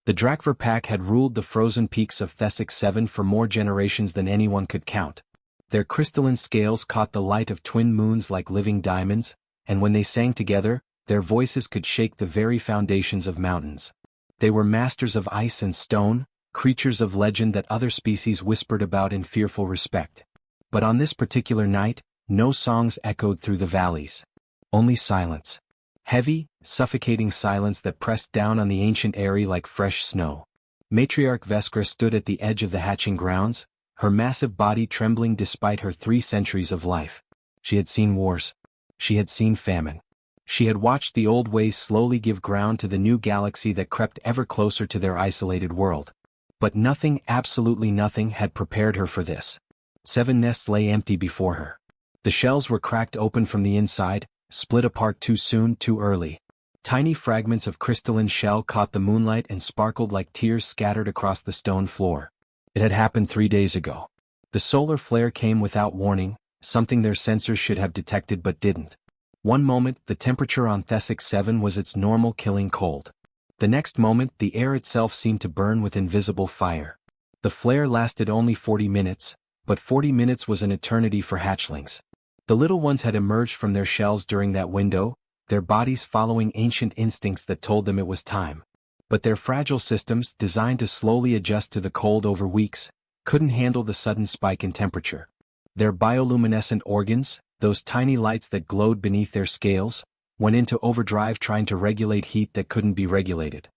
The Drakvar pack had ruled the frozen peaks of Thessic 7 for more generations than anyone could count. Their crystalline scales caught the light of twin moons like living diamonds, and when they sang together, their voices could shake the very foundations of mountains. They were masters of ice and stone, creatures of legend that other species whispered about in fearful respect. But on this particular night, no songs echoed through the valleys. Only silence. Heavy, suffocating silence that pressed down on the ancient eyrie like fresh snow. Matriarch Veskra stood at the edge of the hatching grounds, her massive body trembling despite her 3 centuries of life. She had seen wars. She had seen famine. She had watched the old ways slowly give ground to the new galaxy that crept ever closer to their isolated world. But nothing, absolutely nothing, had prepared her for this. 7 nests lay empty before her. The shells were cracked open from the inside, split apart too soon, too early. Tiny fragments of crystalline shell caught the moonlight and sparkled like tears scattered across the stone floor. It had happened 3 days ago. The solar flare came without warning, something their sensors should have detected but didn't. One moment, the temperature on Thessic 7 was its normal killing cold. The next moment, the air itself seemed to burn with invisible fire. The flare lasted only 40 minutes, but 40 minutes was an eternity for hatchlings. The little ones had emerged from their shells during that window, their bodies following ancient instincts that told them it was time. But their fragile systems, designed to slowly adjust to the cold over weeks, couldn't handle the sudden spike in temperature. Their bioluminescent organs, those tiny lights that glowed beneath their scales, went into overdrive trying to regulate heat that couldn't be regulated.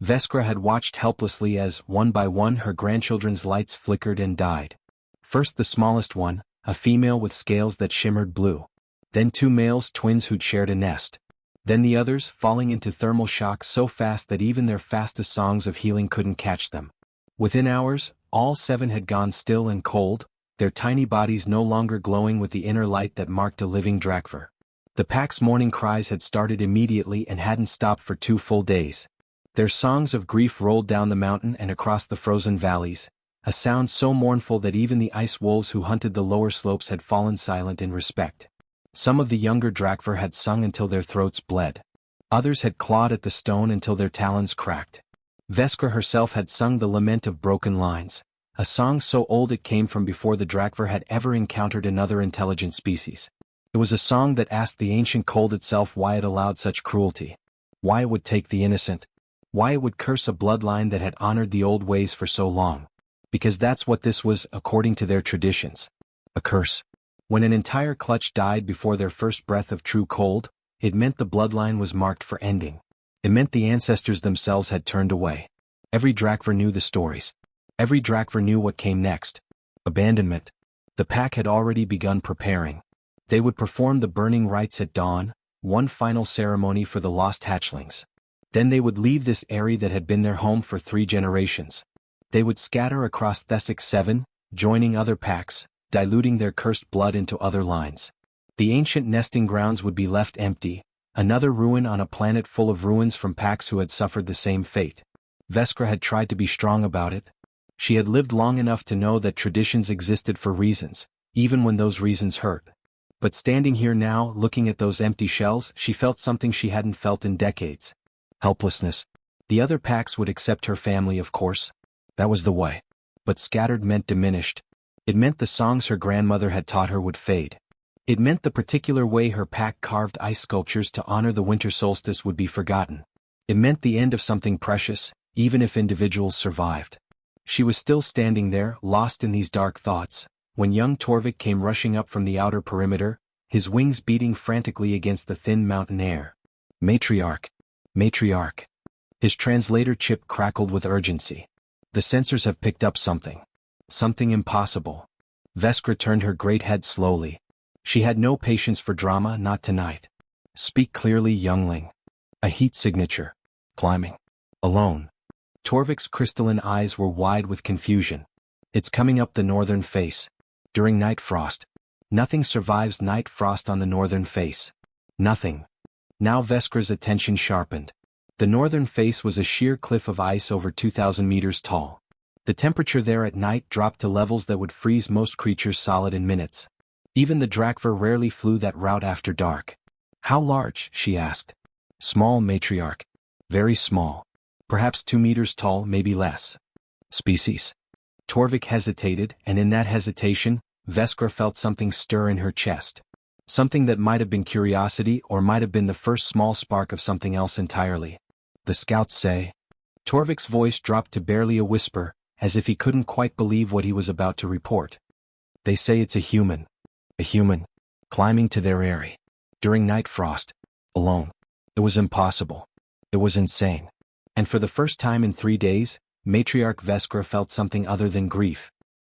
Veskra had watched helplessly as, one by one, her grandchildren's lights flickered and died. First the smallest one, a female with scales that shimmered blue. Then 2 males, twins who'd shared a nest. Then the others, falling into thermal shock so fast that even their fastest songs of healing couldn't catch them. Within hours, all 7 had gone still and cold, their tiny bodies no longer glowing with the inner light that marked a living Drakvar. The pack's morning cries had started immediately and hadn't stopped for 2 full days. Their songs of grief rolled down the mountain and across the frozen valleys, a sound so mournful that even the ice wolves who hunted the lower slopes had fallen silent in respect. Some of the younger Drakvar had sung until their throats bled. Others had clawed at the stone until their talons cracked. Veskra herself had sung the lament of broken lines, a song so old it came from before the Drakvar had ever encountered another intelligent species. It was a song that asked the ancient cold itself why it allowed such cruelty. Why it would take the innocent. Why it would curse a bloodline that had honored the old ways for so long. Because that's what this was, according to their traditions. A curse. When an entire clutch died before their first breath of true cold, it meant the bloodline was marked for ending. It meant the ancestors themselves had turned away. Every Drakvar knew the stories. Every Drakvar knew what came next. Abandonment. The pack had already begun preparing. They would perform the burning rites at dawn, one final ceremony for the lost hatchlings. Then they would leave this eyrie that had been their home for 3 generations. They would scatter across Thessic 7, joining other packs, diluting their cursed blood into other lines. The ancient nesting grounds would be left empty, another ruin on a planet full of ruins from packs who had suffered the same fate. Veskra had tried to be strong about it. She had lived long enough to know that traditions existed for reasons, even when those reasons hurt. But standing here now, looking at those empty shells, she felt something she hadn't felt in decades. Helplessness. The other packs would accept her family, of course. That was the way. But scattered meant diminished. It meant the songs her grandmother had taught her would fade. It meant the particular way her pack carved ice sculptures to honor the winter solstice would be forgotten. It meant the end of something precious, even if individuals survived. She was still standing there, lost in these dark thoughts, when young Torvik came rushing up from the outer perimeter, his wings beating frantically against the thin mountain air. Matriarch. Matriarch. His translator chip crackled with urgency. The sensors have picked up something. Something impossible. Veskra turned her great head slowly. She had no patience for drama, not tonight. Speak clearly, youngling. A heat signature. Climbing. Alone. Torvik's crystalline eyes were wide with confusion. It's coming up the northern face. During night frost. Nothing survives night frost on the northern face. Nothing. Now Veskra's attention sharpened. The northern face was a sheer cliff of ice over 2,000 meters tall. The temperature there at night dropped to levels that would freeze most creatures solid in minutes. Even the Drakvar rarely flew that route after dark. How large? She asked. Small, matriarch. Very small. Perhaps 2 meters tall, maybe less. Species. Torvik hesitated, and in that hesitation, Veskra felt something stir in her chest. Something that might have been curiosity or might have been the first small spark of something else entirely. The scouts say. Torvik's voice dropped to barely a whisper, as if he couldn't quite believe what he was about to report. They say it's a human. A human. Climbing to their eyrie. During night frost. Alone. It was impossible. It was insane. And for the first time in 3 days, Matriarch Veskra felt something other than grief.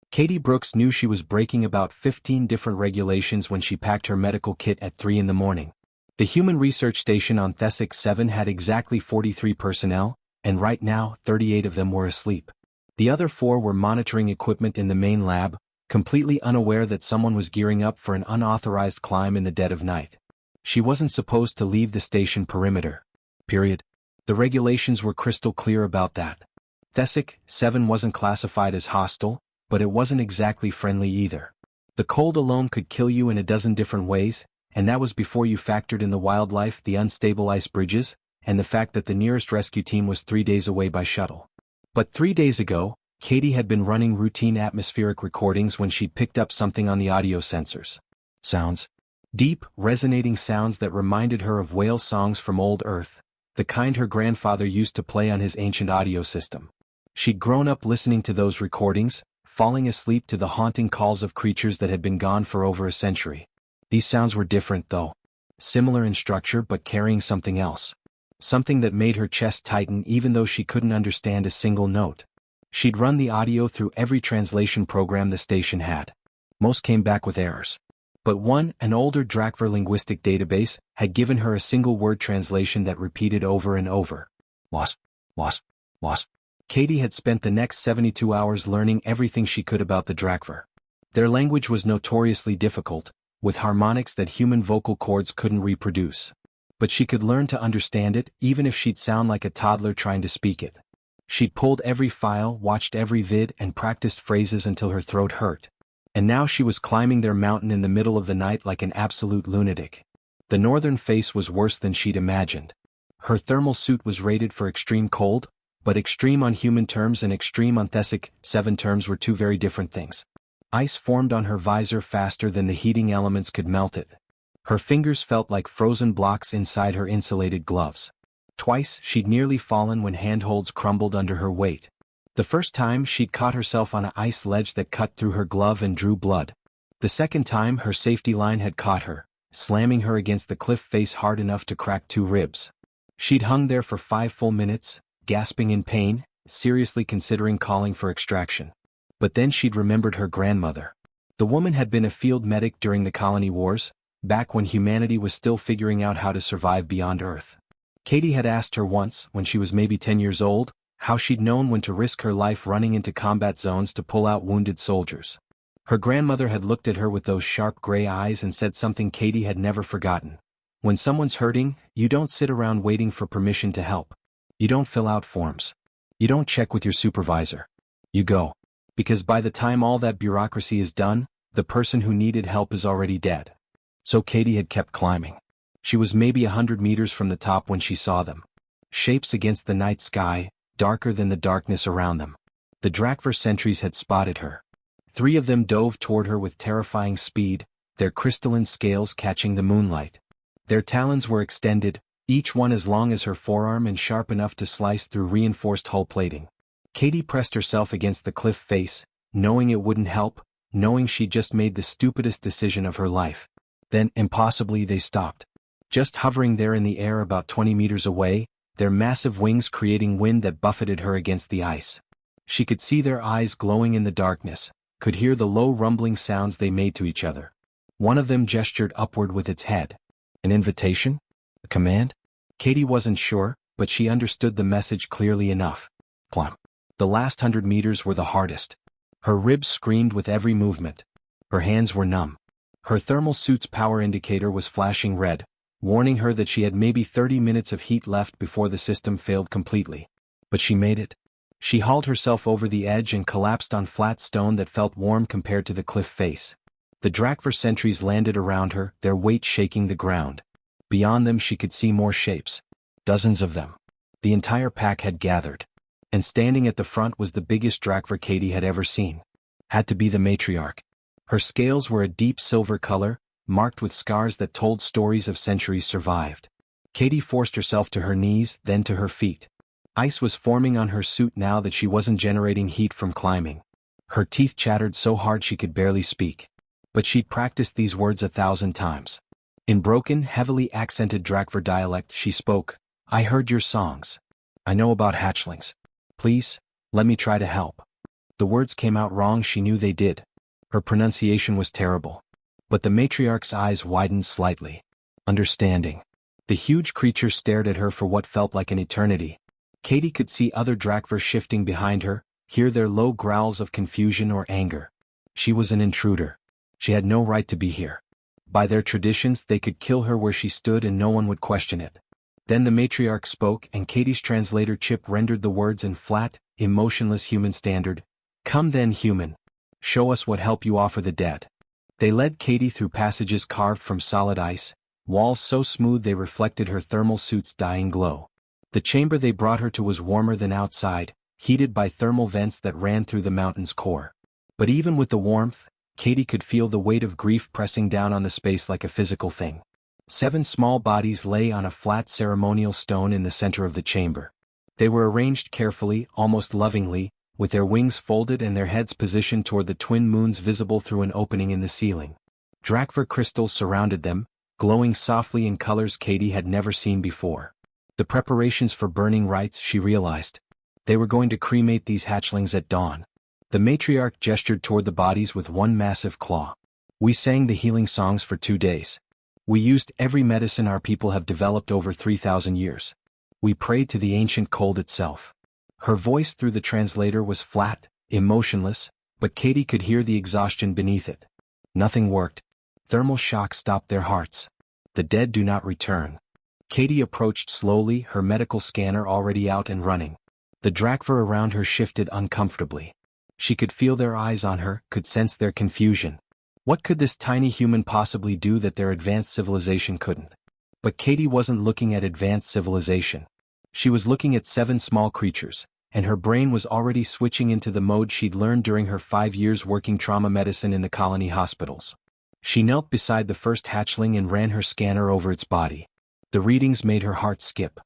Katie Brooks knew she was breaking about 15 different regulations when she packed her medical kit at 3 in the morning. The Human Research Station on Thessic 7 had exactly 43 personnel, and right now 38 of them were asleep. The other 4 were monitoring equipment in the main lab, completely unaware that someone was gearing up for an unauthorized climb in the dead of night. She wasn't supposed to leave the station perimeter. Period. The regulations were crystal clear about that. Thessic 7 wasn't classified as hostile, but it wasn't exactly friendly either. The cold alone could kill you in a dozen different ways, and that was before you factored in the wildlife, the unstable ice bridges, and the fact that the nearest rescue team was 3 days away by shuttle. But 3 days ago, Katie had been running routine atmospheric recordings when she'd picked up something on the audio sensors. Sounds. Deep, resonating sounds that reminded her of whale songs from old Earth, the kind her grandfather used to play on his ancient audio system. She'd grown up listening to those recordings, falling asleep to the haunting calls of creatures that had been gone for over a century. These sounds were different though. Similar in structure but carrying something else. Something that made her chest tighten even though she couldn't understand a single note. She'd run the audio through every translation program the station had. Most came back with errors. But one, an older Drakvar linguistic database, had given her a single word translation that repeated over and over. Wasp, wasp, wasp. Katie had spent the next 72 hours learning everything she could about the Drakvar. Their language was notoriously difficult, with harmonics that human vocal cords couldn't reproduce. But she could learn to understand it, even if she'd sound like a toddler trying to speak it. She'd pulled every file, watched every vid, and practiced phrases until her throat hurt. And now she was climbing their mountain in the middle of the night like an absolute lunatic. The northern face was worse than she'd imagined. Her thermal suit was rated for extreme cold, but extreme on human terms and extreme on Thessic 7 terms were two very different things. Ice formed on her visor faster than the heating elements could melt it. Her fingers felt like frozen blocks inside her insulated gloves. Twice she'd nearly fallen when handholds crumbled under her weight. The first time she'd caught herself on an ice ledge that cut through her glove and drew blood. The second time her safety line had caught her, slamming her against the cliff face hard enough to crack 2 ribs. She'd hung there for 5 full minutes, gasping in pain, seriously considering calling for extraction. But then she'd remembered her grandmother. The woman had been a field medic during the colony wars, back when humanity was still figuring out how to survive beyond Earth. Katie had asked her once, when she was maybe 10 years old, how she'd known when to risk her life running into combat zones to pull out wounded soldiers. Her grandmother had looked at her with those sharp gray eyes and said something Katie had never forgotten. When someone's hurting, you don't sit around waiting for permission to help. You don't fill out forms. You don't check with your supervisor. You go. Because by the time all that bureaucracy is done, the person who needed help is already dead. So Katie had kept climbing. She was maybe 100 meters from the top when she saw them. Shapes against the night sky, darker than the darkness around them. The Drakvar sentries had spotted her. 3 of them dove toward her with terrifying speed, their crystalline scales catching the moonlight. Their talons were extended, each one as long as her forearm and sharp enough to slice through reinforced hull plating. Katie pressed herself against the cliff face, knowing it wouldn't help, knowing she'd just made the stupidest decision of her life. Then, impossibly, they stopped. Just hovering there in the air about 20 meters away, their massive wings creating wind that buffeted her against the ice. She could see their eyes glowing in the darkness, could hear the low rumbling sounds they made to each other. One of them gestured upward with its head. An invitation? A command? Katie wasn't sure, but she understood the message clearly enough. Climb. The last 100 meters were the hardest. Her ribs screamed with every movement. Her hands were numb. Her thermal suit's power indicator was flashing red, warning her that she had maybe 30 minutes of heat left before the system failed completely. But she made it. She hauled herself over the edge and collapsed on flat stone that felt warm compared to the cliff face. The Drakvar sentries landed around her, their weight shaking the ground. Beyond them she could see more shapes. Dozens of them. The entire pack had gathered. And standing at the front was the biggest Drakvar Katie had ever seen. Had to be the matriarch. Her scales were a deep silver color, marked with scars that told stories of centuries survived. Katie forced herself to her knees, then to her feet. Ice was forming on her suit now that she wasn't generating heat from climbing. Her teeth chattered so hard she could barely speak. But she'd practiced these words 1,000 times. In broken, heavily accented Drakvar dialect she spoke, "I heard your songs. I know about hatchlings. Please, let me try to help." The words came out wrong, she knew they did. Her pronunciation was terrible. But the matriarch's eyes widened slightly. Understanding. The huge creature stared at her for what felt like an eternity. Katie could see other Drakvar shifting behind her, hear their low growls of confusion or anger. She was an intruder. She had no right to be here. By their traditions they could kill her where she stood and no one would question it. Then the matriarch spoke and Katie's translator Chip rendered the words in flat, emotionless human standard. "Come then, human. Show us what help you offer the dead." They led Katie through passages carved from solid ice, walls so smooth they reflected her thermal suit's dying glow. The chamber they brought her to was warmer than outside, heated by thermal vents that ran through the mountain's core. But even with the warmth, Katie could feel the weight of grief pressing down on the space like a physical thing. 7 small bodies lay on a flat ceremonial stone in the center of the chamber. They were arranged carefully, almost lovingly, with their wings folded and their heads positioned toward the twin moons visible through an opening in the ceiling. Drakvar crystals surrounded them, glowing softly in colors Katie had never seen before. The preparations for burning rites, she realized. They were going to cremate these hatchlings at dawn. The matriarch gestured toward the bodies with one massive claw. "We sang the healing songs for 2 days. We used every medicine our people have developed over 3,000 years. We prayed to the ancient cold itself." Her voice through the translator was flat, emotionless, but Katie could hear the exhaustion beneath it. Nothing worked. Thermal shock stopped their hearts. The dead do not return. Katie approached slowly, her medical scanner already out and running. The Drakvar around her shifted uncomfortably. She could feel their eyes on her, could sense their confusion. What could this tiny human possibly do that their advanced civilization couldn't? But Katie wasn't looking at advanced civilization. She was looking at 7 small creatures, and her brain was already switching into the mode she'd learned during her 5 years working trauma medicine in the colony hospitals. She knelt beside the first hatchling and ran her scanner over its body. The readings made her heart skip.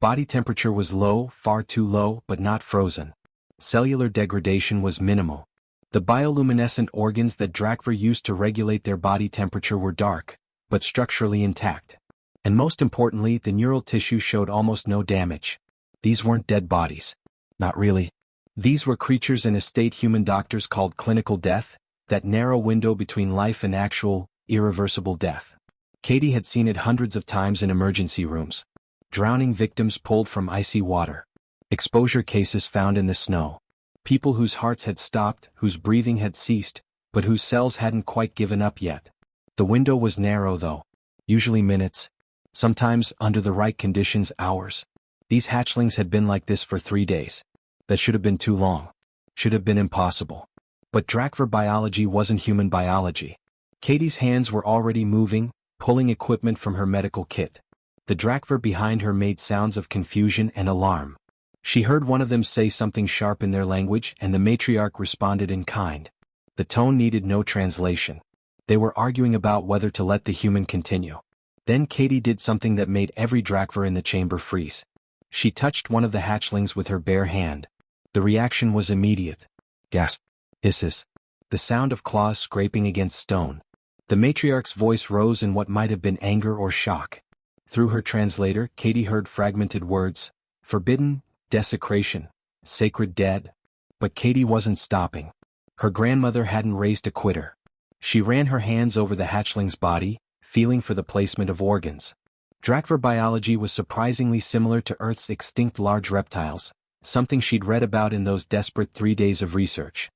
Body temperature was low, far too low, but not frozen. Cellular degradation was minimal. The bioluminescent organs that Drakvar used to regulate their body temperature were dark, but structurally intact. And most importantly, the neural tissue showed almost no damage. These weren't dead bodies. Not really. These were creatures in a state human doctors called clinical death, that narrow window between life and actual, irreversible death. Katie had seen it hundreds of times in emergency rooms. Drowning victims pulled from icy water. Exposure cases found in the snow. People whose hearts had stopped, whose breathing had ceased, but whose cells hadn't quite given up yet. The window was narrow though. Usually minutes. Sometimes, under the right conditions, hours. These hatchlings had been like this for 3 days. That should have been too long. Should have been impossible. But Drakvar biology wasn't human biology. Katie's hands were already moving, pulling equipment from her medical kit. The Drakvar behind her made sounds of confusion and alarm. She heard one of them say something sharp in their language and the matriarch responded in kind. The tone needed no translation. They were arguing about whether to let the human continue. Then Katie did something that made every Drakvar in the chamber freeze. She touched one of the hatchlings with her bare hand. The reaction was immediate. Gasp. Hisses. The sound of claws scraping against stone. The matriarch's voice rose in what might have been anger or shock. Through her translator, Katie heard fragmented words. Forbidden, desecration, sacred dead. But Katie wasn't stopping. Her grandmother hadn't raised a quitter. She ran her hands over the hatchling's body, feeling for the placement of organs. Drakvar biology was surprisingly similar to Earth's extinct large reptiles, something she'd read about in those desperate 3 days of research.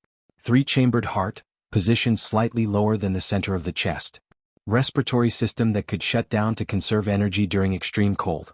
3-chambered heart, positioned slightly lower than the center of the chest. Respiratory system that could shut down to conserve energy during extreme cold.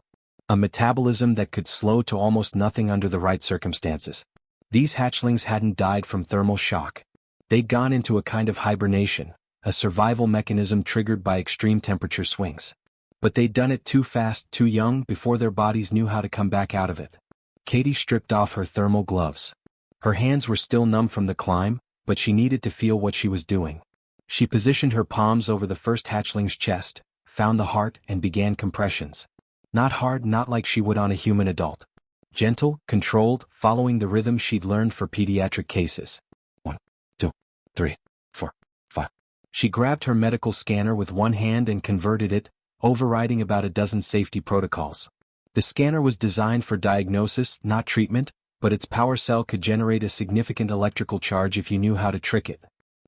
A metabolism that could slow to almost nothing under the right circumstances. These hatchlings hadn't died from thermal shock. They'd gone into a kind of hibernation, a survival mechanism triggered by extreme temperature swings. But they'd done it too fast, too young, before their bodies knew how to come back out of it. Katie stripped off her thermal gloves. Her hands were still numb from the climb, but she needed to feel what she was doing. She positioned her palms over the first hatchling's chest, found the heart, and began compressions. Not hard, not like she would on a human adult. Gentle, controlled, following the rhythm she'd learned for pediatric cases. 1, 2, 3, 4, 5. She grabbed her medical scanner with one hand and converted it, overriding about a dozen safety protocols. The scanner was designed for diagnosis, not treatment, but its power cell could generate a significant electrical charge if you knew how to trick it.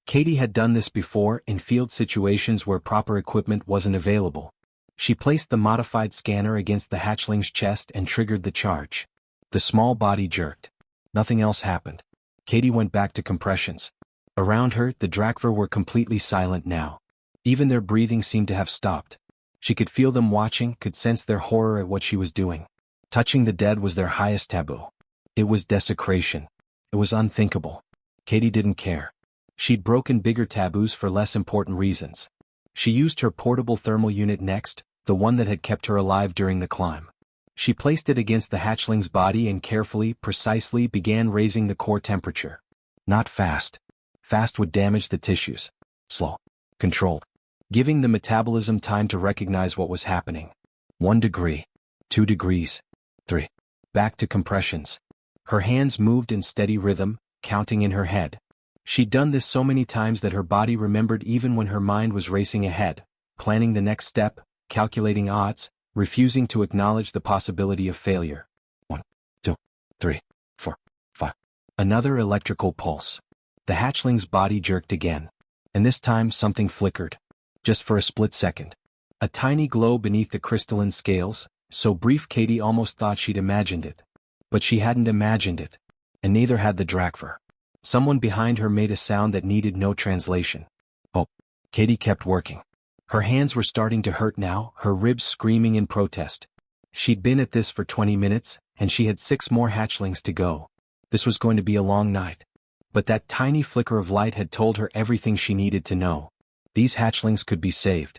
Katie had done this before in field situations where proper equipment wasn't available. She placed the modified scanner against the hatchling's chest and triggered the charge. The small body jerked. Nothing else happened. Katie went back to compressions. Around her, the Drakvar were completely silent now. Even their breathing seemed to have stopped. She could feel them watching, could sense their horror at what she was doing. Touching the dead was their highest taboo. It was desecration. It was unthinkable. Katie didn't care. She'd broken bigger taboos for less important reasons. She used her portable thermal unit next, the one that had kept her alive during the climb. She placed it against the hatchling's body and carefully, precisely began raising the core temperature. Not fast. Fast would damage the tissues. Slow. Controlled. Giving the metabolism time to recognize what was happening. 1 degree. 2 degrees. 3. Back to compressions. Her hands moved in steady rhythm, counting in her head. She'd done this so many times that her body remembered even when her mind was racing ahead, planning the next step, calculating odds, refusing to acknowledge the possibility of failure. 1, 2, 3, 4, 5. Another electrical pulse. The hatchling's body jerked again. And this time something flickered. Just for a split second. A tiny glow beneath the crystalline scales, so brief Katie almost thought she'd imagined it. But she hadn't imagined it. And neither had the Drakvar. Someone behind her made a sound that needed no translation. Oh. Katie kept working. Her hands were starting to hurt now, her ribs screaming in protest. She'd been at this for 20 minutes, and she had 6 more hatchlings to go. This was going to be a long night. But that tiny flicker of light had told her everything she needed to know. These hatchlings could be saved.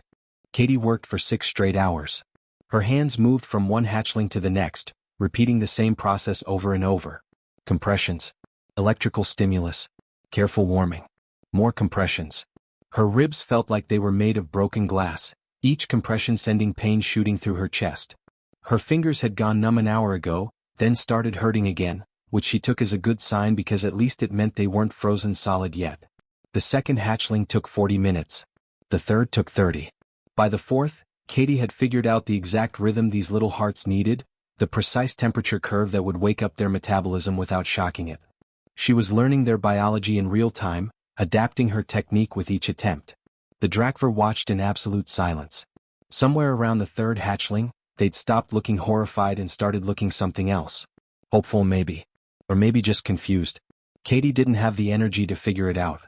Katie worked for 6 straight hours. Her hands moved from one hatchling to the next, repeating the same process over and over. Compressions. Electrical stimulus. Careful warming. More compressions. Her ribs felt like they were made of broken glass, each compression sending pain shooting through her chest. Her fingers had gone numb an hour ago, then started hurting again, which she took as a good sign because at least it meant they weren't frozen solid yet. The second hatchling took 40 minutes. The third took 30. By the fourth, Katie had figured out the exact rhythm these little hearts needed, the precise temperature curve that would wake up their metabolism without shocking it. She was learning their biology in real time, adapting her technique with each attempt. The Drakvar watched in absolute silence. Somewhere around the third hatchling, they'd stopped looking horrified and started looking something else. Hopeful maybe. Or maybe just confused. Katie didn't have the energy to figure it out.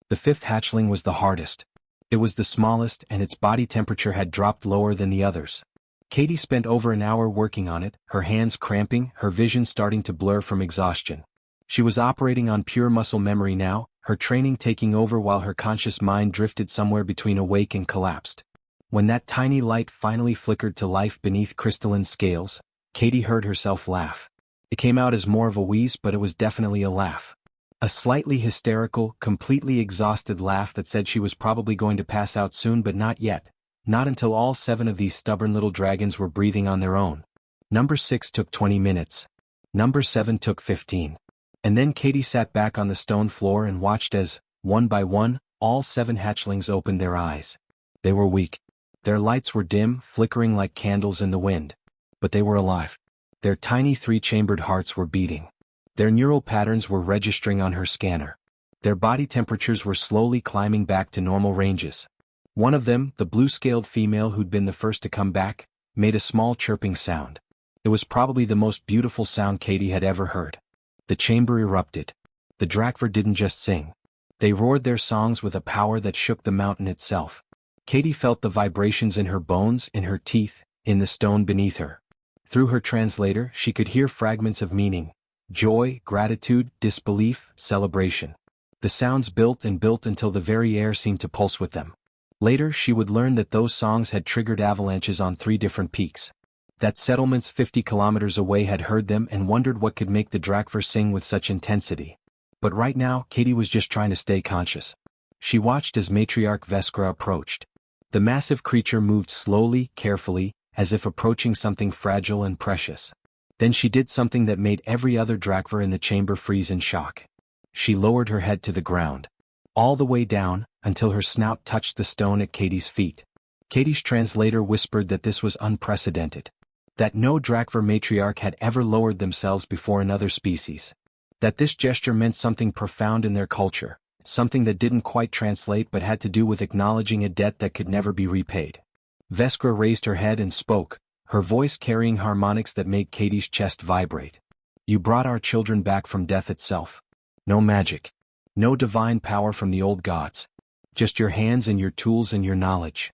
The fifth hatchling was the hardest. It was the smallest and its body temperature had dropped lower than the others. Katie spent over an hour working on it, her hands cramping, her vision starting to blur from exhaustion. She was operating on pure muscle memory now, her training taking over while her conscious mind drifted somewhere between awake and collapsed. When that tiny light finally flickered to life beneath crystalline scales, Katie heard herself laugh. It came out as more of a wheeze, but it was definitely a laugh. A slightly hysterical, completely exhausted laugh that said she was probably going to pass out soon, but not yet. Not until all 7 of these stubborn little dragons were breathing on their own. Number 6 took 20 minutes. Number 7 took 15. And then Katie sat back on the stone floor and watched as, one by one, all 7 hatchlings opened their eyes. They were weak. Their lights were dim, flickering like candles in the wind. But they were alive. Their tiny 3-chambered hearts were beating. Their neural patterns were registering on her scanner. Their body temperatures were slowly climbing back to normal ranges. One of them, the blue-scaled female who'd been the first to come back, made a small chirping sound. It was probably the most beautiful sound Katie had ever heard. The chamber erupted. The Drakvar didn't just sing. They roared their songs with a power that shook the mountain itself. Katie felt the vibrations in her bones, in her teeth, in the stone beneath her. Through her translator, she could hear fragments of meaning. Joy, gratitude, disbelief, celebration. The sounds built and built until the very air seemed to pulse with them. Later she would learn that those songs had triggered avalanches on 3 different peaks. That settlements 50 kilometers away had heard them and wondered what could make the Drakvar sing with such intensity. But right now, Katie was just trying to stay conscious. She watched as Matriarch Veskra approached. The massive creature moved slowly, carefully, as if approaching something fragile and precious. Then she did something that made every other Drakvar in the chamber freeze in shock. She lowered her head to the ground. All the way down, until her snout touched the stone at Katie's feet. Katie's translator whispered that this was unprecedented. That no Drakvar matriarch had ever lowered themselves before another species. That this gesture meant something profound in their culture, something that didn't quite translate but had to do with acknowledging a debt that could never be repaid. Veskra raised her head and spoke, her voice carrying harmonics that made Katie's chest vibrate. You brought our children back from death itself. No magic. No divine power from the old gods. Just your hands and your tools and your knowledge.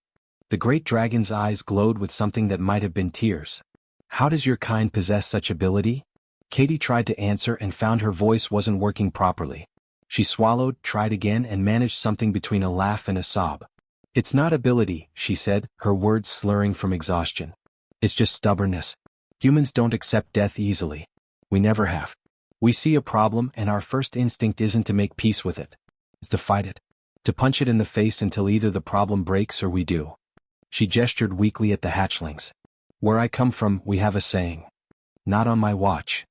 The great dragon's eyes glowed with something that might have been tears. How does your kind possess such ability? Katie tried to answer and found her voice wasn't working properly. She swallowed, tried again and managed something between a laugh and a sob. It's not ability, she said, her words slurring from exhaustion. It's just stubbornness. Humans don't accept death easily. We never have. We see a problem and our first instinct isn't to make peace with it. It's to fight it. To punch it in the face until either the problem breaks or we do. She gestured weakly at the hatchlings. Where I come from, we have a saying. Not on my watch.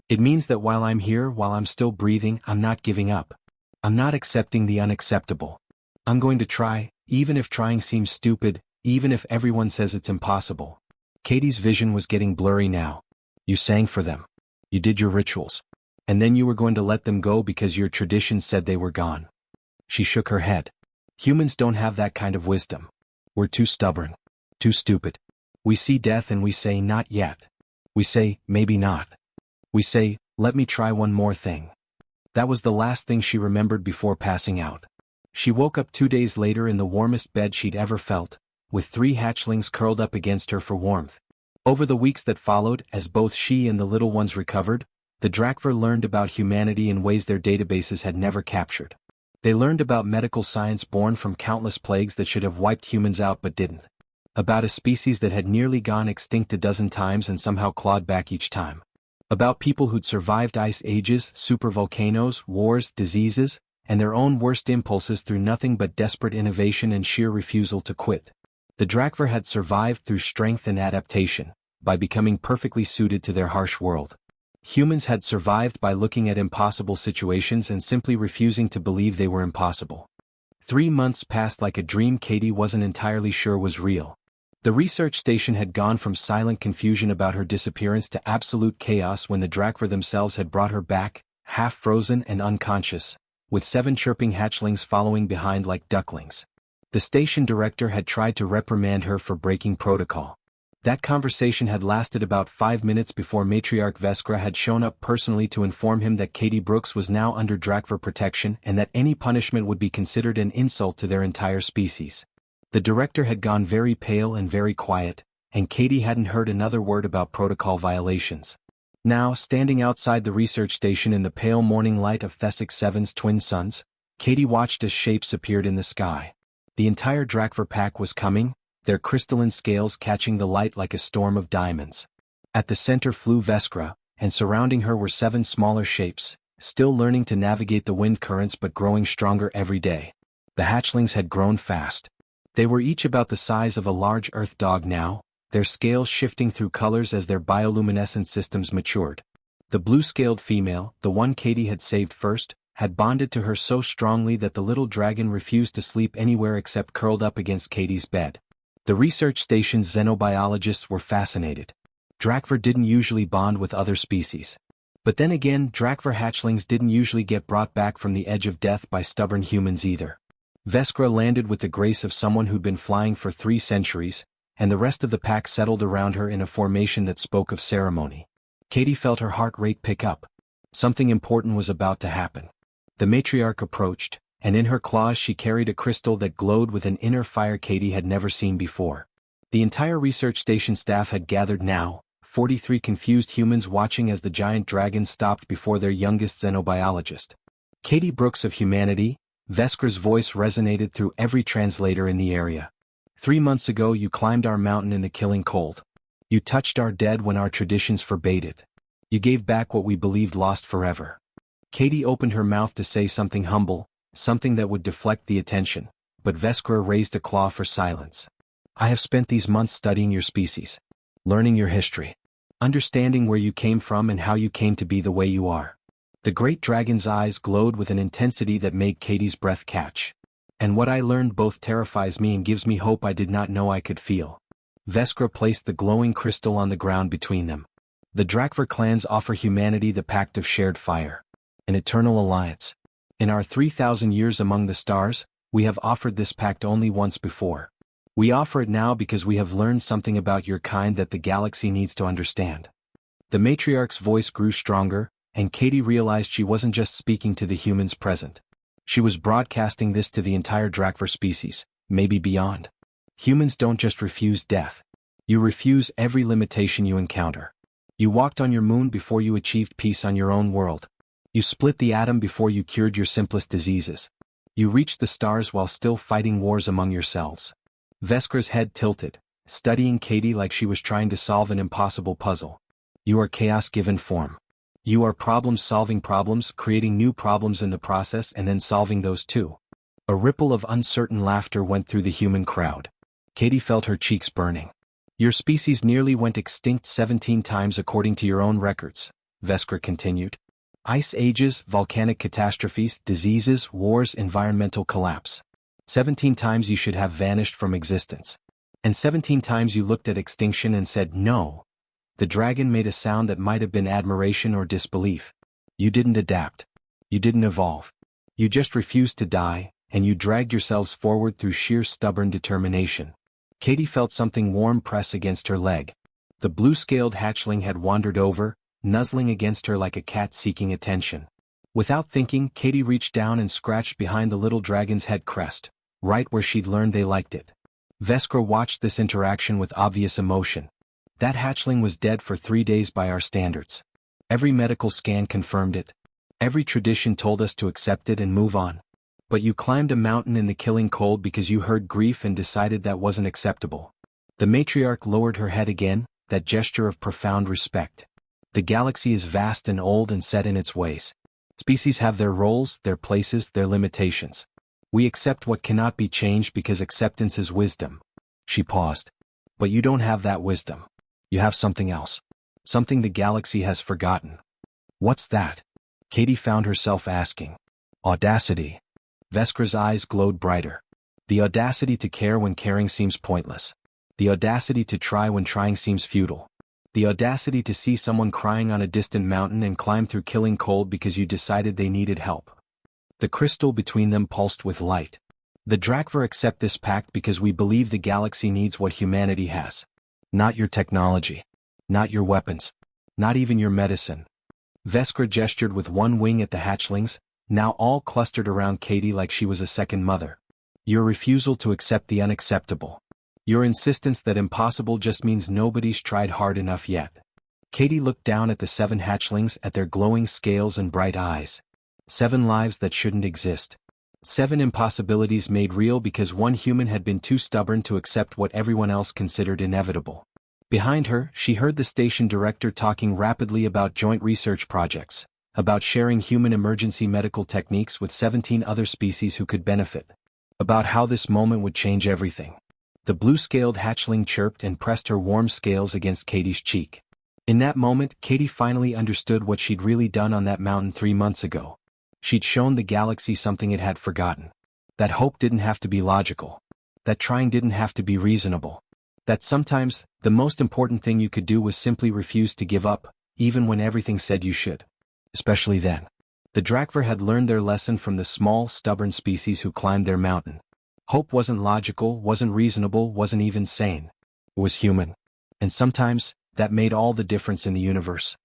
It means that while I'm here, while I'm still breathing, I'm not giving up. I'm not accepting the unacceptable. I'm going to try, even if trying seems stupid, even if everyone says it's impossible. Katie's vision was getting blurry now. You sang for them. You did your rituals. And then you were going to let them go because your tradition said they were gone. She shook her head. Humans don't have that kind of wisdom. We're too stubborn. Too stupid. We see death and we say not yet. We say, maybe not. We say, let me try one more thing. That was the last thing she remembered before passing out. She woke up 2 days later in the warmest bed she'd ever felt, with 3 hatchlings curled up against her for warmth. Over the weeks that followed, as both she and the little ones recovered, the Drakvar learned about humanity in ways their databases had never captured. They learned about medical science born from countless plagues that should have wiped humans out but didn't. About a species that had nearly gone extinct a dozen times and somehow clawed back each time. About people who'd survived ice ages, supervolcanoes, wars, diseases, and their own worst impulses through nothing but desperate innovation and sheer refusal to quit. The Drakvar had survived through strength and adaptation, by becoming perfectly suited to their harsh world. Humans had survived by looking at impossible situations and simply refusing to believe they were impossible. 3 months passed like a dream Katie wasn't entirely sure was real. The research station had gone from silent confusion about her disappearance to absolute chaos when the Drakvar themselves had brought her back, half frozen and unconscious, with 7 chirping hatchlings following behind like ducklings. The station director had tried to reprimand her for breaking protocol. That conversation had lasted about 5 minutes before Matriarch Veskra had shown up personally to inform him that Katie Brooks was now under Drakvar protection and that any punishment would be considered an insult to their entire species. The director had gone very pale and very quiet, and Katie hadn't heard another word about protocol violations. Now, standing outside the research station in the pale morning light of Thessic 7's twin suns, Katie watched as shapes appeared in the sky. The entire Drakvar pack was coming, their crystalline scales catching the light like a storm of diamonds. At the center flew Veskra, and surrounding her were 7 smaller shapes, still learning to navigate the wind currents but growing stronger every day. The hatchlings had grown fast. They were each about the size of a large earth dog now, their scales shifting through colors as their bioluminescent systems matured. The blue-scaled female, the one Katie had saved first, had bonded to her so strongly that the little dragon refused to sleep anywhere except curled up against Katie's bed. The research station's xenobiologists were fascinated. Drakvar didn't usually bond with other species. But then again, Drakvar hatchlings didn't usually get brought back from the edge of death by stubborn humans either. Veskra landed with the grace of someone who'd been flying for 3 centuries, and the rest of the pack settled around her in a formation that spoke of ceremony. Katie felt her heart rate pick up. Something important was about to happen. The matriarch approached, and in her claws she carried a crystal that glowed with an inner fire Katie had never seen before. The entire research station staff had gathered now, 43 confused humans watching as the giant dragon stopped before their youngest xenobiologist. Katie Brooks of humanity, Vesker's voice resonated through every translator in the area. 3 months ago you climbed our mountain in the killing cold. You touched our dead when our traditions forbade it. You gave back what we believed lost forever. Katie opened her mouth to say something humble, something that would deflect the attention, but Vesker raised a claw for silence. I have spent these months studying your species, learning your history, understanding where you came from and how you came to be the way you are. The great dragon's eyes glowed with an intensity that made Katie's breath catch. And what I learned both terrifies me and gives me hope I did not know I could feel. Veskra placed the glowing crystal on the ground between them. The Drakvar clans offer humanity the pact of shared fire, an eternal alliance. In our 3,000 years among the stars, we have offered this pact only once before. We offer it now because we have learned something about your kind that the galaxy needs to understand. The matriarch's voice grew stronger, and Katie realized she wasn't just speaking to the humans present. She was broadcasting this to the entire Drakvar species, maybe beyond. Humans don't just refuse death. You refuse every limitation you encounter. You walked on your moon before you achieved peace on your own world. You split the atom before you cured your simplest diseases. You reached the stars while still fighting wars among yourselves. Vesker's head tilted, studying Katie like she was trying to solve an impossible puzzle. You are chaos given form. You are solving problems, creating new problems in the process and then solving those too. A ripple of uncertain laughter went through the human crowd. Katie felt her cheeks burning. Your species nearly went extinct 17 times according to your own records, Vesker continued. Ice ages, volcanic catastrophes, diseases, wars, environmental collapse. 17 times you should have vanished from existence. And 17 times you looked at extinction and said no. The dragon made a sound that might have been admiration or disbelief. You didn't adapt. You didn't evolve. You just refused to die, and you dragged yourselves forward through sheer stubborn determination. Katie felt something warm press against her leg. The blue-scaled hatchling had wandered over, nuzzling against her like a cat seeking attention. Without thinking, Katie reached down and scratched behind the little dragon's head crest, right where she'd learned they liked it. Vesker watched this interaction with obvious emotion. That hatchling was dead for 3 days by our standards. Every medical scan confirmed it. Every tradition told us to accept it and move on. But you climbed a mountain in the killing cold because you heard grief and decided that wasn't acceptable. The matriarch lowered her head again, that gesture of profound respect. The galaxy is vast and old and set in its ways. Species have their roles, their places, their limitations. We accept what cannot be changed because acceptance is wisdom. She paused. But you don't have that wisdom. You have something else. Something the galaxy has forgotten. What's that? Katie found herself asking. Audacity. Vesker's eyes glowed brighter. The audacity to care when caring seems pointless. The audacity to try when trying seems futile. The audacity to see someone crying on a distant mountain and climb through killing cold because you decided they needed help. The crystal between them pulsed with light. The Drakvar accept this pact because we believe the galaxy needs what humanity has. Not your technology. Not your weapons. Not even your medicine. Vesker gestured with one wing at the hatchlings, now all clustered around Katie like she was a second mother. Your refusal to accept the unacceptable. Your insistence that impossible just means nobody's tried hard enough yet. Katie looked down at the 7 hatchlings, at their glowing scales and bright eyes. 7 lives that shouldn't exist. 7 impossibilities made real because one human had been too stubborn to accept what everyone else considered inevitable. Behind her, she heard the station director talking rapidly about joint research projects, about sharing human emergency medical techniques with 17 other species who could benefit, about how this moment would change everything. The blue-scaled hatchling chirped and pressed her warm scales against Katie's cheek. In that moment, Katie finally understood what she'd really done on that mountain 3 months ago. She'd shown the galaxy something it had forgotten. That hope didn't have to be logical. That trying didn't have to be reasonable. That sometimes, the most important thing you could do was simply refuse to give up, even when everything said you should. Especially then. The Drakvar had learned their lesson from the small, stubborn species who climbed their mountain. Hope wasn't logical, wasn't reasonable, wasn't even sane. It was human. And sometimes, that made all the difference in the universe.